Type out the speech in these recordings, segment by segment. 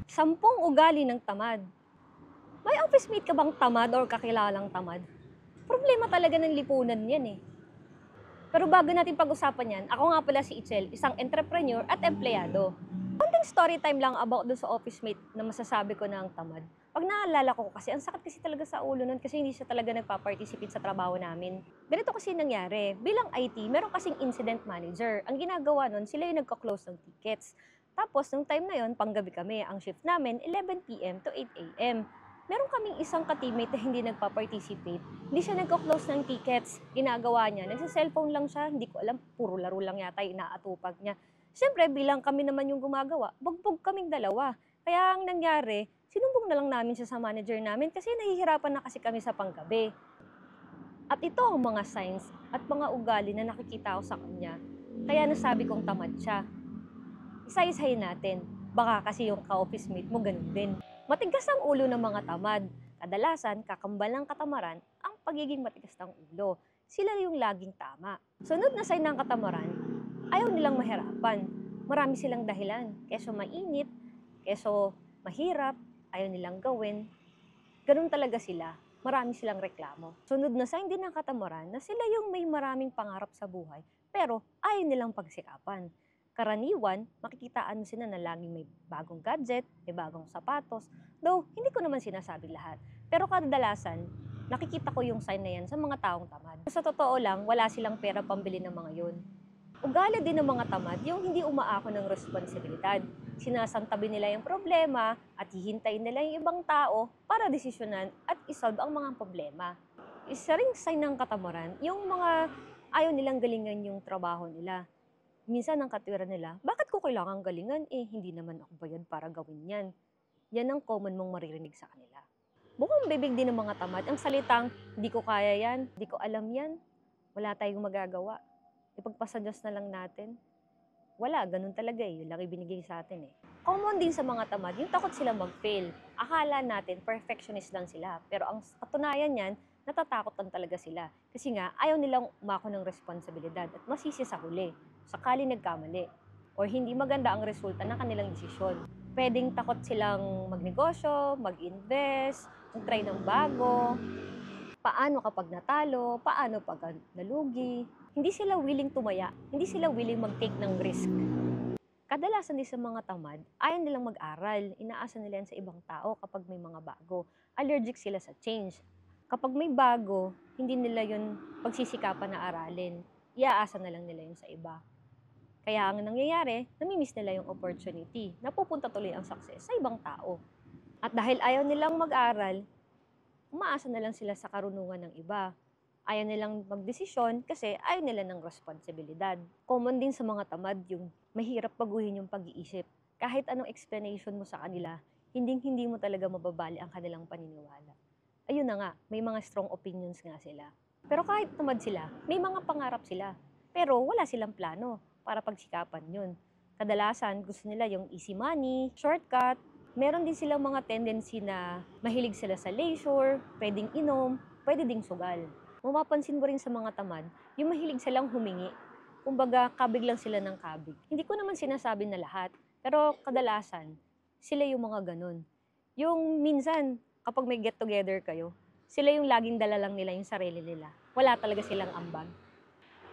Sampung ugali ng tamad. May office mate ka bang tamad or kakilalang tamad? Problema talaga ng lipunan yan eh. Pero bago natin pag-usapan yan, ako nga pala si Itzel, isang entrepreneur at empleyado. Konting story time lang about dun sa office mate na masasabi ko na ang tamad. Pag naalala ko kasi, ang sakit kasi talaga sa ulo nun kasi hindi siya talaga nagpa-participate sa trabaho namin. Ganito kasi nangyari, bilang IT, meron kasing incident manager. Ang ginagawa nun, sila yung nagko-close ng tickets. Tapos, nung time na yon, panggabi kami. Ang shift namin, 11 p.m. to 8 a.m. Meron kaming isang ka-teammate na hindi nagpa-participate. Hindi siya nagko-close ng tickets. Ginagawa niya, nagsa-cellphone lang siya. Hindi ko alam, puro laro lang yata yung inaatupag niya. Siyempre, bilang kami naman yung gumagawa, bugbog kaming dalawa. Kaya ang nangyari, sinumbong na lang namin siya sa manager namin kasi nahihirapan na kasi kami sa panggabi. At ito ang mga signs at mga ugali na nakikita ko sa kanya. Kaya nasabi kong tamad siya. Isa-isahin natin. Baka kasi yung ka-office mate mo ganun din. Matigas ang ulo ng mga tamad. Kadalasan, kakambal ng katamaran ang pagiging matigas ng ulo. Sila yung laging tama. Sunod na sign ng katamaran, ayaw nilang mahirapan. Marami silang dahilan. Keso mainit, keso mahirap, ayaw nilang gawin. Ganun talaga sila. Marami silang reklamo. Sunod na sign din ng katamaran na sila yung may maraming pangarap sa buhay, pero ayaw nilang pagsikapan. Karaniwan, makikitaan mo sila na laging may bagong gadget, may bagong sapatos. Though, hindi ko naman sinasabi lahat. Pero kadalasan, nakikita ko yung sign na yan sa mga taong tamad. Sa totoo lang, wala silang pera pambili ng mga yun. Ugali din ng mga tamad yung hindi umaako ng responsibilidad. Sinasantabi nila yung problema at hihintayin nila yung ibang tao para desisyonan at isolve ang mga problema. Isa ring sign ng katamaran, yung mga ayaw nilang galingan yung trabaho nila. Minsan ang katwiran nila, bakit ko kailangan galingan? Hindi naman ako bayad para gawin yan. Yan ang common mong maririnig sa kanila. Bukong bibig din ng mga tamad ang salitang, di ko kaya yan, di ko alam yan, wala tayong magagawa. Ipagpasa Diyos na lang natin. Wala, ganun talaga eh. Yun lang ibinigay sa atin eh. Common din sa mga tamad, yung takot sila mag-fail. Akala natin, perfectionist lang sila. Pero ang katunayan niyan, natatakot lang talaga sila. Kasi nga, ayaw nilang umako ng responsibilidad at masisi sa huli. Sakali nagkamali. O hindi maganda ang resulta ng kanilang desisyon. Pwedeng takot silang magnegosyo, mag-invest, mag-try ng bago, paano kapag natalo, paano pag nalugi. Hindi sila willing tumaya, hindi sila willing mag-take ng risk. Kadalasan din sa mga tamad, ayaw nilang mag-aral, inaasa nila yan sa ibang tao kapag may mga bago. Allergic sila sa change. Kapag may bago, hindi nila yun pagsisikapan na aralin. Iaasa na lang nila yun sa iba. Kaya ang nangyayari, namimiss nila yung opportunity. Napupunta tuloy ang success sa ibang tao. At dahil ayaw nilang mag-aral, umaasa na lang sila sa karunungan ng iba. Ayaw nilang magdesisyon kasi ayaw nila ng responsibilidad. Common din sa mga tamad yung mahirap baguhin yung pag-iisip. Kahit anong explanation mo sa kanila, hindi mo talaga mababali ang kanilang paniniwala. Ayun na nga, may mga strong opinions nga sila. Pero kahit tamad sila, may mga pangarap sila. Pero wala silang plano para pagsikapan yun. Kadalasan, gusto nila yung easy money, shortcut. Meron din silang mga tendency na mahilig sila sa leisure, pwedeng inom, pwede ding sugal. Mapapansin mo rin sa mga tamad, yung mahilig silang humingi. Kumbaga, kabig lang sila ng kabig. Hindi ko naman sinasabi na lahat, pero kadalasan, sila yung mga ganun. Yung minsan, kapag may get together kayo, sila yung laging dala lang nila yung sarili nila. Wala talaga silang ambag.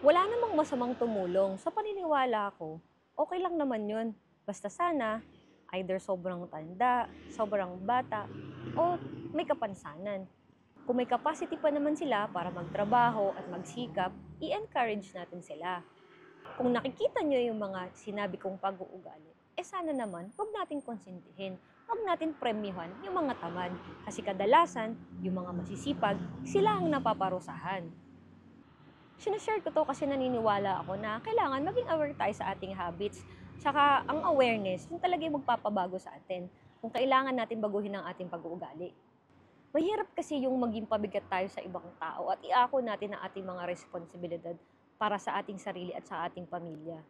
Wala namang masamang tumulong. Sa paniniwala ko, okay lang naman yun. Basta sana, either sobrang tanda, sobrang bata, o may kapansanan. Kung may capacity pa naman sila para magtrabaho at magsikap, i-encourage natin sila. Kung nakikita nyo yung mga sinabi kong pag-uugali, sana naman, huwag natin konsentihin. Huwag natin premyuhan yung mga tamad. Kasi kadalasan, yung mga masisipag, sila ang napaparusahan. Sinashare ko to kasi naniniwala ako na kailangan maging aware tayo sa ating habits. Tsaka ang awareness, yung talaga yung magpapabago sa atin. Kung kailangan natin baguhin ang ating pag-uugali. Mahirap kasi yung maging pabigat tayo sa ibang tao at iako natin ang ating mga responsibilidad para sa ating sarili at sa ating pamilya.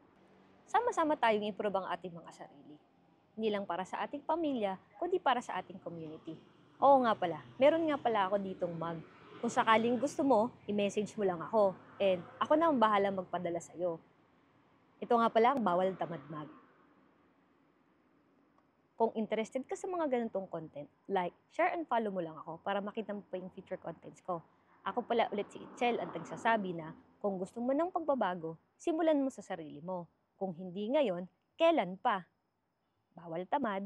Sama-sama tayong improve ang ating mga sarili. Hindi lang para sa ating pamilya, kundi para sa ating community. Oo nga pala, meron nga pala ako ditong mug. Kung sakaling gusto mo, i-message mo lang ako. And ako na ang bahala magpadala sa'yo. Ito nga pala ang bawal tamad mug. Kung interested ka sa mga ganitong content, like, share and follow mo lang ako para makita mo pa yung future contents ko. Ako pala ulit si Itzel at nagsasabi na kung gusto mo ng pagbabago, simulan mo sa sarili mo. Kung hindi ngayon, kailan pa? Bawal tamad.